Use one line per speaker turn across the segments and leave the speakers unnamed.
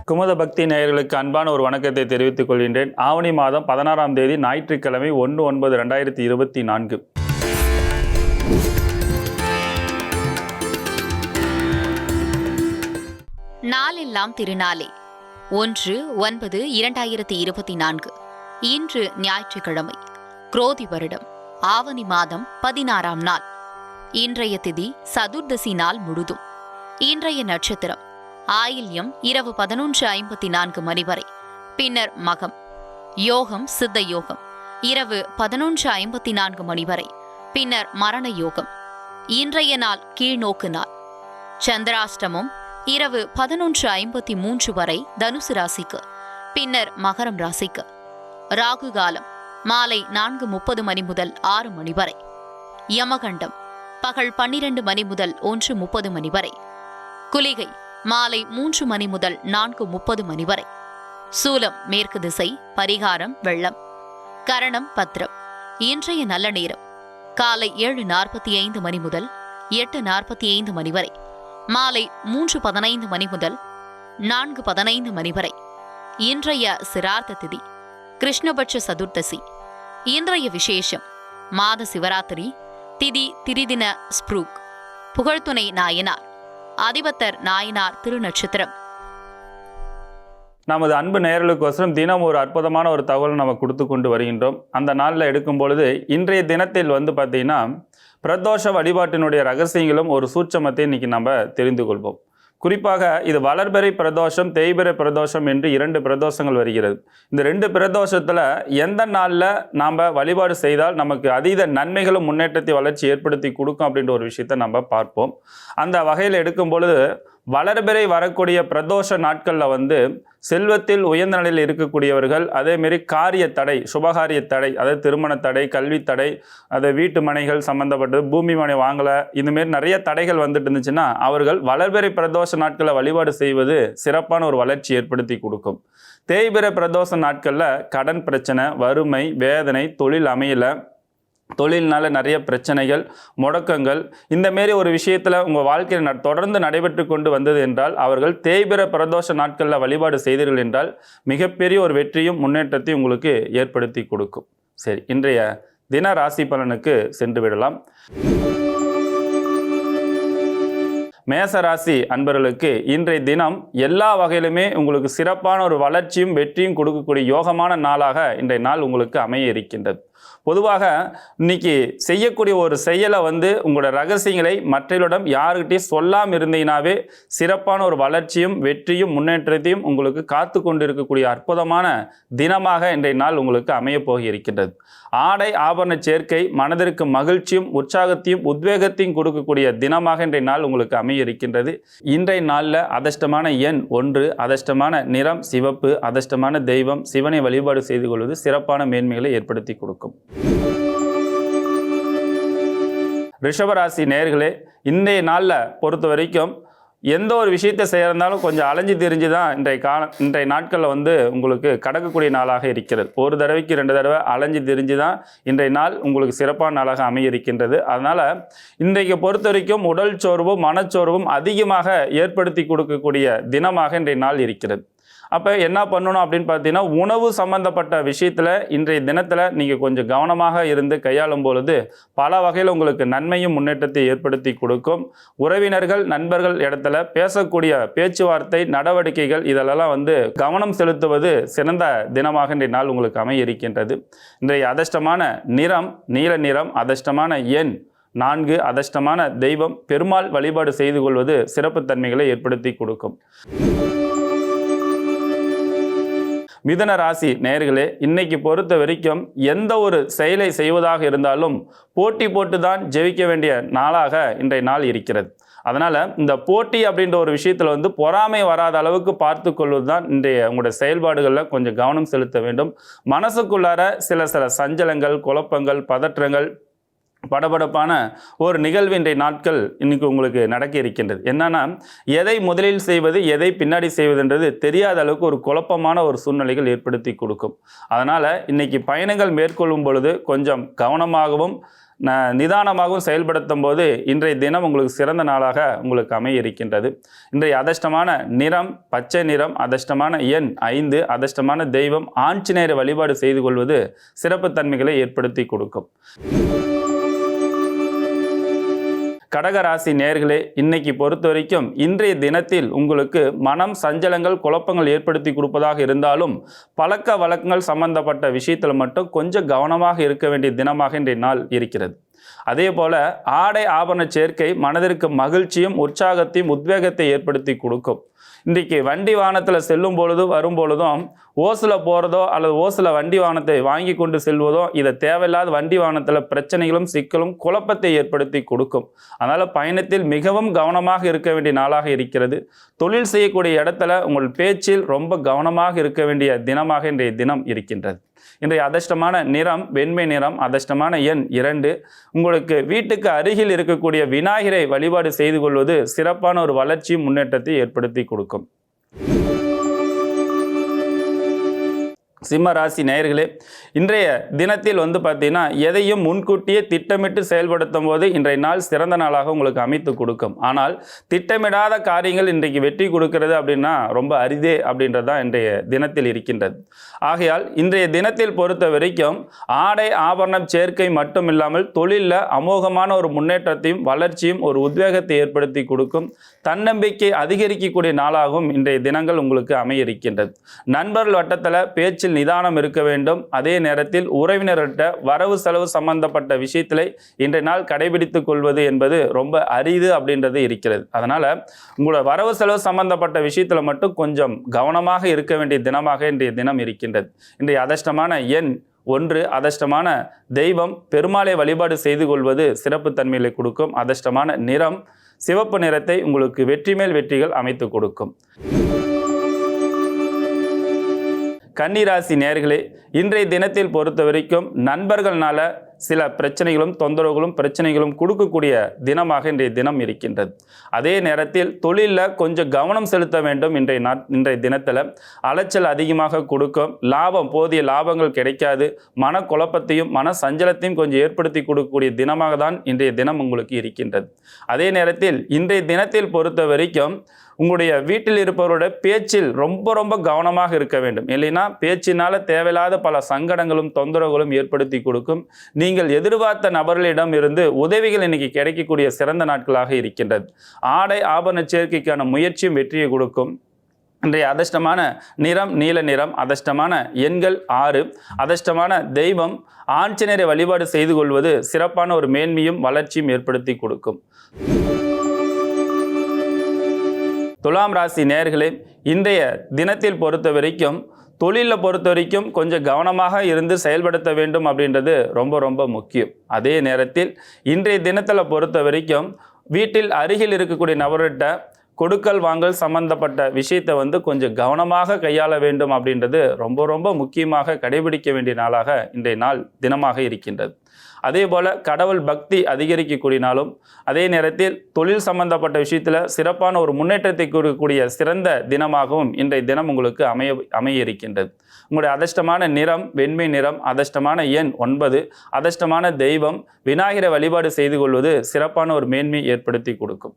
குமுத பக்தி நேயர்களுக்கு அன்பான ஒரு வணக்கத்தை தெரிவித்துக் கொள்கின்றேன். ஆவணி மாதம் 16ஆம் தேதி ஞாயிற்றுக்கிழமை 1/9/2024.
நாளெல்லாம் திருநாளே 1/9/2024. இன்று ஞாயிற்றுக்கிழமை, குரோதி வருடம் ஆவணி மாதம் 16ஆம் நாள். இன்றைய திதி சதுர்தசி நாள் முழுதும். இன்றைய நட்சத்திரம் ஆயில்யம் இரவு 11:54 வரை, பின்னர் மகம். யோகம் சித்த யோகம் இரவு 11:54 வரை, பின்னர் மரண யோகம். இன்றைய நாள் கீழ்நோக்கு நாள். சந்திராஷ்டமம் இரவு 11:53 வரை தனுசு ராசிக்கு, பின்னர் மகரம் ராசிக்கு. ராகு காலம் மாலை 4:30 முதல் 6 வரை. யமகண்டம் பகல் 12 முதல் 1:30 வரை. குளிகை மாலை 3 முதல் 4:30 வரை. சூலம் மேற்கு திசை. பரிகாரம் வெள்ளம். கரணம் பத்ரம். இன்றைய நல்ல நேரம் காலை 7:45 முதல் 8:45 வரை. மாலை 3:15 முதல் 4:15 வரை. இன்றைய சிரார்த்த திதி கிருஷ்ணபட்ச சதுர்த்தசி. இன்றைய விசேஷம் மாத சிவராத்திரி. திதி திரிதின ஸ்ப்ரூக். புகழ்துணை நாயனார் அதிபத்தர் நாயனார் திருநட்சத்திரம்.
நமது அன்பு நேயர்களுக்கோசரம் தினம் ஒரு அற்புதமான ஒரு தகவல் நம்ம கொடுத்து கொண்டு வருகின்றோம். அந்த நாளில் எடுக்கும் பொழுது இன்றைய தினத்தில் பார்த்தீங்கன்னா பிரதோஷ வழிபாட்டினுடைய ரகசியங்களும் ஒரு சூட்சமத்தை இன்னைக்கு நம்ம தெரிந்து கொள்வோம். குறிப்பாக இது வளர்பிறை பிரதோஷம், தேய்பிறை பிரதோஷம் என்று 2 பிரதோஷங்கள் வருகிறது. இந்த 2 பிரதோஷத்தில் எந்த நாளில் நாம் வழிபாடு செய்தால் நமக்கு அதீத நன்மைகளும் முன்னேற்றத்தை வளர்ச்சி ஏற்படுத்தி கொடுக்கும் அப்படின்ற ஒரு விஷயத்தை நம்ம பார்ப்போம். அந்த வகையில் எடுக்கும் பொழுது வளர்பிறை வரக்கூடிய பிரதோஷ நாட்களில் செல்வத்தில் உயர்ந்த நிலையில் இருக்கக்கூடியவர்கள், அதேமாரி காரிய தடை, சுபகாரிய தடை, அதாவது திருமண தடை, கல்வி தடை, அது வீட்டு மனைகள் சம்மந்தப்பட்டது, பூமி மனை வாங்கலை, இதுமாரி நிறைய தடைகள் வந்துட்டு இருந்துச்சுன்னா அவர்கள் வளர்பிறை பிரதோஷ நாட்களில் வழிபாடு செய்வது சிறப்பான ஒரு வளர்ச்சி ஏற்படுத்தி கொடுக்கும். தேய்பிறை பிரதோஷ நாட்களில் கடன் பிரச்சனை, வறுமை, வேதனை, தொழில் அமையலை, தொழில்னால நிறைய பிரச்சனைகள், முடக்கங்கள், இந்தமாரி ஒரு விஷயத்தில் உங்கள் வாழ்க்கையில் தொடர்ந்து நடைபெற்று கொண்டு வந்தது என்றால் அவர்கள் தேய்பிறை பிரதோஷ நாட்களில் வழிபாடு செய்தீர்கள் என்றால் மிகப்பெரிய ஒரு வெற்றியும் முன்னேற்றத்தையும் உங்களுக்கு ஏற்படுத்தி கொடுக்கும். சரி, இன்றைய தின ராசி பலனுக்கு சென்று விடலாம். மேசராசி அன்பர்களுக்கு இன்றைய தினம் எல்லா வகையிலுமே உங்களுக்கு சிறப்பான ஒரு வளர்ச்சியும் வெற்றியும் கொடுக்கக்கூடிய யோகமான நாளாக இன்றைய நாள் உங்களுக்கு அமைய இருக்கின்றது. பொதுவாக இன்னைக்கு செய்யக்கூடிய ஒரு செயலை உங்களோட ரகசியங்களை மற்றவர்களிடம் யாருக்கிட்டையும் சொல்லாமல் இருந்தீங்கன்னாவே சிறப்பான ஒரு வளர்ச்சியும் வெற்றியும் முன்னேற்றத்தையும் உங்களுக்கு காத்து கொண்டு இருக்கக்கூடிய அற்புதமான தினமாக இன்றைய நாள் உங்களுக்கு அமைய போக இருக்கின்றது. ஆடை ஆபரண சேர்க்கை மனதிற்கு மகிழ்ச்சியும் உற்சாகத்தையும் உத்வேகத்தையும் கொடுக்கக்கூடிய தினமாக இன்றைய நாள் உங்களுக்கு அமைய இருக்கின்றது. இன்றைய நாளில் அதிர்ஷ்டமான எண் 1, அதிர்ஷ்டமான நிறம் சிவப்பு, அதிர்ஷ்டமான தெய்வம் சிவனை வழிபாடு செய்து கொள்வது சிறப்பான மேன்மைகளை ஏற்படுத்தி கொடுக்கும். ரிஷபராசி நேயர்களே, இன்றைய நாளில் பொறுத்த வரைக்கும் எந்த ஒரு விஷயத்தை செய்யறதுனாலும் கொஞ்சம் அலைஞ்சு திரிஞ்சு தான் இன்றைய நாட்களில் உங்களுக்கு கடக்கக்கூடிய நாளாக இருக்கிறது. ஒரு தடவைக்கு 2 தடவை அலைஞ்சு திரிஞ்சு தான் இன்றைய நாள் உங்களுக்கு சிறப்பான நாளாக அமைய இருக்கின்றது. அதனால் இன்றைக்கு பொறுத்த வரைக்கும் உடல் சோர்வும் மனச்சோர்வும் அதிகமாக ஏற்படுத்தி கொடுக்கக்கூடிய தினமாக இன்றைய நாள் இருக்கிறது. அப்போ என்ன பண்ணணும் அப்படின்னு பார்த்தீங்கன்னா, உணவு சம்மந்தப்பட்ட விஷயத்தில் இன்றைய தினத்தில் நீங்கள் கொஞ்சம் கவனமாக இருந்து கையாளும் பொழுது பல வகையில் உங்களுக்கு நன்மையும் முன்னேற்றத்தை ஏற்படுத்தி கொடுக்கும். உறவினர்கள் நண்பர்கள் இடத்துல பேசக்கூடிய பேச்சுவார்த்தை நடவடிக்கைகள் இதெல்லாம் கவனம் செலுத்துவது சிறந்த தினமாக இன்றைய நாள் உங்களுக்கு அமைய இருக்கின்றது. இன்றைய அதிர்ஷ்டமான நிறம் நீல நிறம், அதிர்ஷ்டமான எண் 4, அதிர்ஷ்டமான தெய்வம் பெருமாள் வழிபாடு செய்து கொள்வது சிறப்பு தன்மைகளை ஏற்படுத்தி கொடுக்கும். மிதுன ராசி நேயர்களே, இன்னைக்கு பொறுத்த வரைக்கும் எந்த ஒரு செயலை செய்வதாக இருந்தாலும் போட்டி போட்டு தான் ஜெயிக்க வேண்டிய நாளாக இன்றைய நாள் இருக்கிறது. அதனால் இந்த போட்டி அப்படின்ற ஒரு விஷயத்தில் பொறாமை வராத அளவுக்கு பார்த்து கொள்வது தான் இன்றைய உங்களுடைய செயல்பாடுகளில் கொஞ்சம் கவனம் செலுத்த வேண்டும். மனசுக்குள்ளார சில சஞ்சலங்கள், குழப்பங்கள், பதற்றங்கள், படபடப்பான ஒரு நிகழ்வு இன்றைய நாட்கள் இன்னைக்கு உங்களுக்கு நடக்க இருக்கின்றது. என்னன்னா, எதை முதலில் செய்வது எதை பின்னாடி செய்வதுன்றது தெரியாத அளவுக்கு ஒரு குழப்பமான ஒரு சூழ்நிலைகள் ஏற்படுத்தி கொடுக்கும். அதனால் இன்னைக்கு பயணங்கள் மேற்கொள்ளும் பொழுது கொஞ்சம் கவனமாகவும் நிதானமாகவும் செயல்படுத்தும் போது இன்றைய தினம் உங்களுக்கு சிறந்த நாளாக உங்களுக்கு அமைய இருக்கின்றது. இன்றைய அதிர்ஷ்டமான நிறம் பச்சை நிறம், அதிர்ஷ்டமான எண் 5, அதிர்ஷ்டமான தெய்வம் ஆஞ்சநேயரை வழிபாடு செய்து கொள்வது சிறப்பு தன்மைகளை ஏற்படுத்தி கொடுக்கும். கடகராசி நேயர்களே, இன்னைக்கு பொறுத்த வரைக்கும் இன்றைய தினத்தில் உங்களுக்கு மனம் சஞ்சலங்கள் குழப்பங்கள் ஏற்படுத்தி கொடுப்பதாக இருந்தாலும் பழக்க வழக்கங்கள் சம்பந்தப்பட்ட விஷயத்தில் மட்டும் கொஞ்சம் கவனமாக இருக்க வேண்டிய தினமாக இன்றைய நாள் இருக்கிறது. அதே போல ஆடை ஆபரண சேர்க்கை மனதிற்கு மகிழ்ச்சியும் உற்சாகத்தையும் உத்வேகத்தை ஏற்படுத்தி கொடுக்கும். இன்றைக்கு வண்டி வாகனத்தில் செல்லும் பொழுது வரும் பொழுதும் ஓசில் போகிறதோ அல்லது ஓசில் வண்டி வாகனத்தை வாங்கி கொண்டு செல்வதோ இதை தேவையில்லாத வண்டி வாகனத்தில் பிரச்சனைகளும் சிக்கலும் குழப்பத்தை ஏற்படுத்தி கொடுக்கும். அதனால் பயணத்தில் மிகவும் கவனமாக இருக்க வேண்டிய நாளாக இருக்கிறது. தொழில் செய்யக்கூடிய இடத்துல உங்கள் பேச்சில் ரொம்ப கவனமாக இருக்க வேண்டிய தினமாக இன்றைய தினம் இருக்கின்றது. இன்றைய அதிர்ஷ்டமான நிறம் வெண்மை நிறம், அதிர்ஷ்டமான எண் 2. உங்களுக்கு வீட்டுக்கு அருகில் இருக்கக்கூடிய விநாயகரை வழிபாடு செய்து கொள்வது சிறப்பான ஒரு வளர்ச்சியும் முன்னேற்றத்தை ஏற்படுத்தி கொடுக்கும். சிம்ம ராசி நேயர்களே, இன்றைய தினத்தில் பார்த்தீங்கன்னா எதையும் முன்கூட்டியே திட்டமிட்டு செயல்படுத்தும் போது இன்றைய நாள் சிறந்த நாளாக உங்களுக்கு அமைத்து கொடுக்கும். ஆனால் திட்டமிடாத காரியங்கள் இன்றைக்கு வெற்றி கொடுக்கிறது அப்படின்னா ரொம்ப அரிதே அப்படின்றது தான் இன்றைய தினத்தில் இருக்கின்றது. ஆகையால் இன்றைய தினத்தில் பொறுத்த வரைக்கும் ஆடை ஆபரணம் சேர்க்கை மட்டும் இல்லாமல் தொழிலில் அமோகமான ஒரு முன்னேற்றத்தையும் வளர்ச்சியும் ஒரு உத்வேகத்தை ஏற்படுத்தி கொடுக்கும். தன்னம்பிக்கை அதிகரிக்கக்கூடிய நாளாகவும் இன்றைய தினங்கள் உங்களுக்கு அமைய இருக்கின்றது. நண்பர்கள் வட்டத்தில் பேச்சில் நிதானம் இருக்க வேண்டும். அதே நேரத்தில் உறவினர்கிட்ட வரவு செலவு சம்பந்தப்பட்ட விஷயத்திலே இன்றைய நாள் கடைபிடித்துக் கொள்வது என்பது ரொம்ப அரிது அப்படின்றது இருக்கிறது. அதனால உங்களோட வரவு செலவு சம்பந்தப்பட்ட விஷயத்துல மட்டும் கொஞ்சம் கவனமாக இருக்க வேண்டிய தினமாக இன்றைய தினம் இருக்கின்றது. இன்றைய அதிர்ஷ்டமான எண் 1, அதிர்ஷ்டமான தெய்வம் பெருமாளை வழிபாடு செய்து கொள்வது சிறப்பு தன்மைகளை கொடுக்கும். அதிர்ஷ்டமான நிறம் சிவப்பு நிறத்தை உங்களுக்கு வெற்றி மேல் வெற்றிகள் அமைத்து கொடுக்கும். கன்னிராசி நேயர்களே, இன்றைய தினத்தில் பொறுத்த வரைக்கும் நண்பர்களால சில பிரச்சனைகளும் கொடுக்கக்கூடிய தினமாக இன்றைய தினம் இருக்கின்றது. அதே நேரத்தில் தொழிலில் கொஞ்சம் கவனம் செலுத்த வேண்டும். இன்றைய தினத்தில் அலைச்சல் அதிகமாக கொடுக்கும். போதிய லாபங்கள் கிடைக்காது. மனக்குழப்பத்தையும் மன சஞ்சலத்தையும் கொஞ்சம் ஏற்படுத்தி கொடுக்கக்கூடிய தினமாக தான் இன்றைய தினம் உங்களுக்கு இருக்கின்றது. அதே நேரத்தில் இன்றைய தினத்தில் பொறுத்த வரைக்கும் உங்களுடைய வீட்டில் இருப்பவரோட பேச்சில் ரொம்ப கவனமாக இருக்க வேண்டும். இல்லைன்னா பேச்சினால தேவையில்லாத பல சங்கடங்களும் தொந்தரவுகளும் ஏற்படுத்தி கொடுக்கும். நீங்கள் எதிர்பார்த்த நபர்களிடம் இருந்து உதவிகள் இன்னைக்கு கிடைக்கக்கூடிய சிறந்த நாட்களாக இருக்கின்றது. ஆடை ஆபரண சேர்க்கைக்கான முயற்சியும் வெற்றியை கொடுக்கும். இன்றைய அதிர்ஷ்டமான நிறம் நீல நிறம், அதிர்ஷ்டமான எண்கள் 6, அதிர்ஷ்டமான தெய்வம் ஆஞ்சநேயரை வழிபாடு செய்து கொள்வது சிறப்பான ஒரு மேன்மையும் வளர்ச்சியும் ஏற்படுத்தி கொடுக்கும். துலாம் ராசி நேயர்களே, இன்றைய தினத்தில் பொறுத்த வரைக்கும் தொழிலில் பொறுத்த வரைக்கும் கொஞ்சம் கவனமாக இருந்து செயல்படுத்த வேண்டும் அப்படின்றது ரொம்ப முக்கியம். அதே நேரத்தில் இன்றைய தினத்தில் பொறுத்த வரைக்கும் வீட்டில் அருகில் இருக்கக்கூடிய நபர்கிட்ட கொடுக்கல் வாங்கல் சம்பந்தப்பட்ட விஷயத்தை கொஞ்சம் கவனமாக கையாள வேண்டும் அப்படின்றது ரொம்ப முக்கியமாக கடைபிடிக்க வேண்டிய நாளாக இன்றைய நாள் தினமாக இருக்கின்றது. அதே போல் கடவுள் பக்தி அதிகரிக்கக்கூடிய நாளும், அதே நேரத்தில் தொழில் சம்பந்தப்பட்ட விஷயத்தில் சிறப்பான ஒரு முன்னேற்றத்தை கொடுக்கக்கூடிய சிறந்த தினமாகவும் இன்றைய தினம் உங்களுக்கு அமைய இருக்கின்றது. உங்களுடைய அதிர்ஷ்டமான நிறம் வெண்மை நிறம், அதிர்ஷ்டமான எண் 9, அதிர்ஷ்டமான தெய்வம் விநாயகரை வழிபாடு செய்து கொள்வது சிறப்பான ஒரு மேன்மை ஏற்படுத்தி கொடுக்கும்.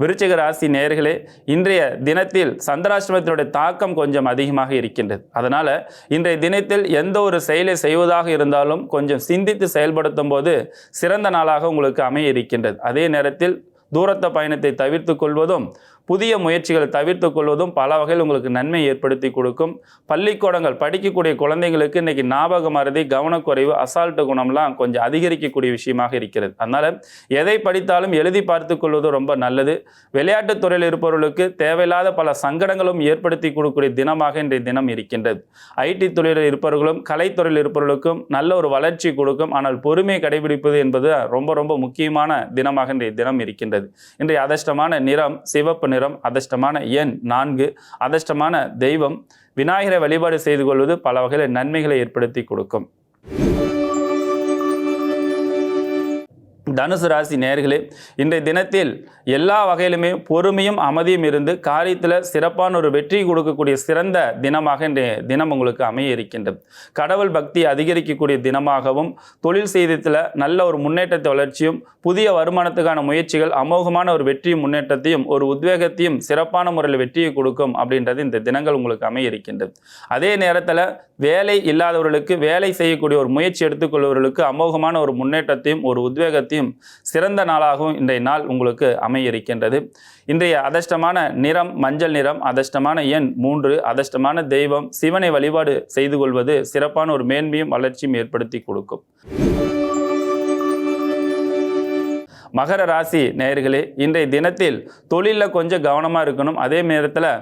விருச்சிக ராசி நேயர்களே, இன்றைய தினத்தில் சந்திராஷ்டமத்தினுடைய தாக்கம் கொஞ்சம் அதிகமாக இருக்கின்றது. அதனால் இன்றைய தினத்தில் எந்த ஒரு செயலை செய்வதாக இருந்தாலும் கொஞ்சம் சிந்தித்து செயல்படுத்தும் போது சிறந்த நாளாக உங்களுக்கு அமைய இருக்கின்றது. அதே நேரத்தில் தூரத்த பயணத்தை தவிர்த்து கொள்வதும் புதிய முயற்சிகளை தவிர்த்து கொள்வதும் பல வகையில் உங்களுக்கு நன்மை ஏற்படுத்தி கொடுக்கும். பள்ளிக்கூடங்கள் படிக்கக்கூடிய குழந்தைங்களுக்கு இன்றைக்கி ஞாபக மறதி, கவனக்குறைவு, அசால்ட்டு குணம்லாம் கொஞ்சம் அதிகரிக்கக்கூடிய விஷயமாக இருக்கிறது. அதனால் எதை படித்தாலும் எழுதி பார்த்து கொள்வது ரொம்ப நல்லது. விளையாட்டுத் துறையில் இருப்பவர்களுக்கு தேவையில்லாத பல சங்கடங்களும் ஏற்படுத்தி கொடுக்கக்கூடிய தினமாக இன்றைய தினம் இருக்கின்றது. ஐடி துறையில் இருப்பவர்களும் கலைத்துறையில் இருப்பவர்களுக்கும் நல்ல ஒரு வளர்ச்சி கொடுக்கும். ஆனால் பொறுமையை கடைபிடிப்பது என்பது ரொம்ப முக்கியமான தினமாக இன்றைய தினம் இருக்கின்றது. இன்றைய அதிர்ஷ்டமான நிறம் சிவப்பு நிறம், அதிர்ஷ்டமான எண் 4, அதிர்ஷ்டமான தெய்வம் விநாயகரை வழிபாடு செய்து கொள்வது பல வகையில் நன்மைகளை ஏற்படுத்தி கொடுக்கும். தனுசு ராசி நேயர்களே, இன்றைய தினத்தில் எல்லா வகையிலுமே பொறுமையும் அமைதியும் இருந்து காரியத்தில் சிறப்பான ஒரு வெற்றி கொடுக்கக்கூடிய சிறந்த தினமாக இன்றைய தினம் உங்களுக்கு அமைய இருக்கின்றது. கடவுள் பக்தி அதிகரிக்கக்கூடிய தினமாகவும், தொழில் செய்தத்தில் நல்ல ஒரு முன்னேற்றத்தை வளர்ச்சியும், புதிய வருமானத்துக்கான முயற்சிகள் அமோகமான ஒரு வெற்றியும் முன்னேற்றத்தையும் ஒரு உத்வேகத்தையும் சிறப்பான முறையில் வெற்றியை கொடுக்கும் அப்படின்றது இந்த தினங்கள் உங்களுக்கு அமைய இருக்கின்றது. அதே நேரத்தில் வேலை இல்லாதவர்களுக்கு வேலை செய்யக்கூடிய ஒரு முயற்சி எடுத்துக்கொள்வர்களுக்கு அமோகமான ஒரு முன்னேற்றத்தையும் ஒரு உத்வேகத்தையும் சிறந்த நாளாகவும் இன்றைய நாள் உங்களுக்கு அமைய இருக்கின்றது. இன்றைய அதிர்ஷ்டமான நிறம் மஞ்சள் நிறம், அதிர்ஷ்டமான எண் 3, அதிர்ஷ்டமான தெய்வம் சிவனை வழிபாடு செய்து கொள்வது சிறப்பான ஒரு மேன்மையும் வளர்ச்சியும் ஏற்படுத்தி கொடுக்கும். மகர ராசி நேயர்களே, இன்றைய தினத்தில் தொழிலில் கொஞ்சம் கவனமாக இருக்கணும். அதே நேரத்தில்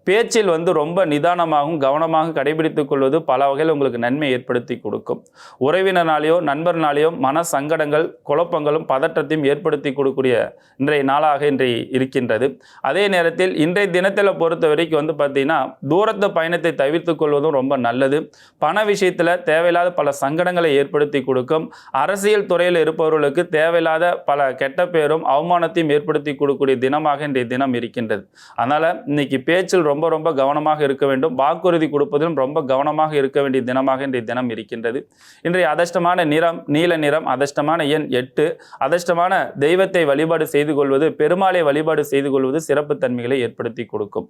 பேச்சில் ரொம்ப நிதானமாகவும் கவனமாக கடைபிடித்துக் கொள்வது பல வகையில் உங்களுக்கு நன்மை ஏற்படுத்தி கொடுக்கும். உறவினர்னாலேயோ நண்பர்னாலேயோ மன சங்கடங்கள், குழப்பங்களும் பதற்றத்தையும் ஏற்படுத்தி கொடுக்கக்கூடிய இன்றைய நாளாக இன்றைய இருக்கின்றது. அதே நேரத்தில் இன்றைய தினத்தில் பொறுத்த வரைக்கும் பார்த்தீங்கன்னா தூரத்து பயணத்தை தவிர்த்து கொள்வதும் ரொம்ப நல்லது. பண விஷயத்தில் தேவையில்லாத பல சங்கடங்களை ஏற்படுத்தி கொடுக்கும். அரசியல் துறையில் இருப்பவர்களுக்கு தேவையில்லாத பல கெட்ட பேரும் அவமானத்தையும் ஏற்படுத்தி கொடுக்கக்கூடிய தினமாக இன்றைய தினம் இருக்கின்றது. அதனால் இன்னைக்கு பேச்சில் ரொம்ப கவனமாக இருக்க வேண்டும். வாக்குறுதி கொடுப்பதிலும் ரொம்ப கவனமாக இருக்க வேண்டிய தினமாக இன்றைய தினம் இருக்கின்றது. இன்றைய அதிர்ஷ்டமான நிறம் நீல நிறம், அதிர்ஷ்டமான எண் 8, அதிர்ஷ்டமான தெய்வத்தை வழிபாடு செய்து கொள்வது, பெருமாளை வழிபாடு செய்து கொள்வது சிறப்பு தன்மைகளை ஏற்படுத்தி கொடுக்கும்.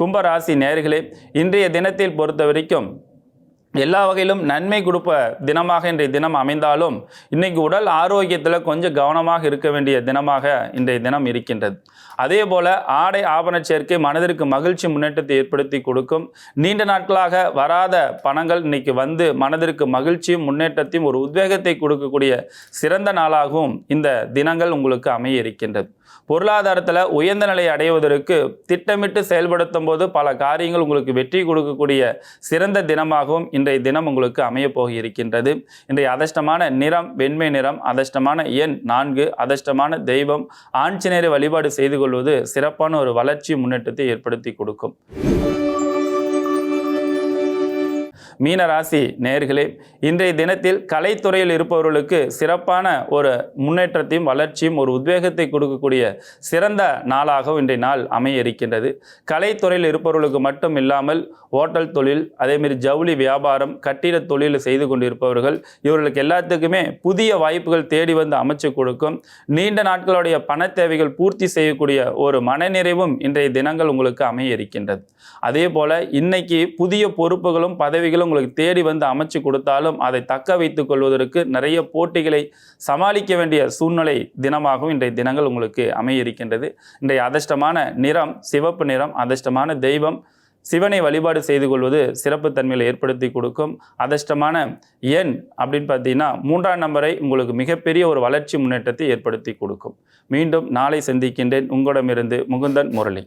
கும்பராசி நேயர்களே, இன்றைய தினத்தில் பொறுத்த வரைக்கும் எல்லா வகையிலும் நன்மை கொடுப்ப தினமாக இன்றைய தினம் அமைந்தாலும் இன்னைக்கு உடல் ஆரோக்கியத்தில் கொஞ்சம் கவனமாக இருக்க வேண்டிய தினமாக இன்றைய தினம் இருக்கின்றது. அதே போல ஆடை ஆபரண சேர்க்கை மனதிற்கு மகிழ்ச்சி முன்னேற்றத்தை ஏற்படுத்தி கொடுக்கும். நீண்ட நாட்களாக வராத பணங்கள் இன்னைக்கு மனதிற்கு மகிழ்ச்சியும் முன்னேற்றத்தையும் ஒரு உத்வேகத்தை கொடுக்கக்கூடிய சிறந்த நாளாகவும் இந்த தினங்கள் உங்களுக்கு அமைய இருக்கின்றது. பொருளாதாரத்தில் உயர்ந்த நிலையை அடைவதற்கு திட்டமிட்டு செயல்படுத்தும் போது பல காரியங்கள் உங்களுக்கு வெற்றி கொடுக்கக்கூடிய சிறந்த தினமாகவும் இன்றைய தினம் உங்களுக்கு அமைய போக இருக்கின்றது. இன்றைய அதிர்ஷ்டமான நிறம் வெண்மை நிறம், அதிர்ஷ்டமான எண் 4, அதிர்ஷ்டமான தெய்வம் ஆஞ்சநேயரை வழிபாடு செய்து கொள்வது சிறப்பான ஒரு வளர்ச்சி முன்னேற்றத்தை ஏற்படுத்தி கொடுக்கும். மீனராசி நேயர்களே, இன்றைய தினத்தில் கலைத்துறையில் இருப்பவர்களுக்கு சிறப்பான ஒரு முன்னேற்றத்தையும் வளர்ச்சியும் ஒரு உத்வேகத்தை கொடுக்கக்கூடிய சிறந்த நாளாகவும் இன்றைய நாள் அமைய இருக்கின்றது. கலைத்துறையில் இருப்பவர்களுக்கு மட்டும் இல்லாமல் ஹோட்டல் தொழில், அதேமாரி ஜவுளி வியாபாரம், கட்டிட தொழில் செய்து கொண்டிருப்பவர்கள் இவர்களுக்கு எல்லாத்துக்குமே புதிய வாய்ப்புகள் தேடி அமைச்சு கொடுக்கும். நீண்ட நாட்களுடைய பண தேவைகள் பூர்த்தி செய்யக்கூடிய ஒரு மனநிறைவும் இன்றைய தினங்கள் உங்களுக்கு அமைய இருக்கின்றது. அதே போல இன்னைக்கு புதிய பொறுப்புகளும் பதவிகளும் உங்களுக்கு தேடி அமைச்சு கொடுத்தாலும் அதை தக்க வைத்துக் கொள்வதற்கு நிறைய போட்டிகளை சமாளிக்க வேண்டிய சூழ்நிலை தினமாகவும் இன்றைய தினங்கள் உங்களுக்கு அமைய இருக்கின்றது. இன்றைய அதிர்ஷ்டமான நிறம் சிவப்பு நிறம், அதிர்ஷ்டமான தெய்வம் சிவனை வழிபாடு செய்து கொள்வது சிறப்பு தன்மையில் ஏற்படுத்தி கொடுக்கும். அதிர்ஷ்டமான எண் அப்படின்னு பார்த்தீங்கன்னா 3ஆம் நம்பரை உங்களுக்கு மிகப்பெரிய ஒரு வளர்ச்சி முன்னேற்றத்தை ஏற்படுத்தி கொடுக்கும். மீண்டும் நாளை சந்திக்கின்றேன். உங்களிடமிருந்து முகுந்தன் முரளி.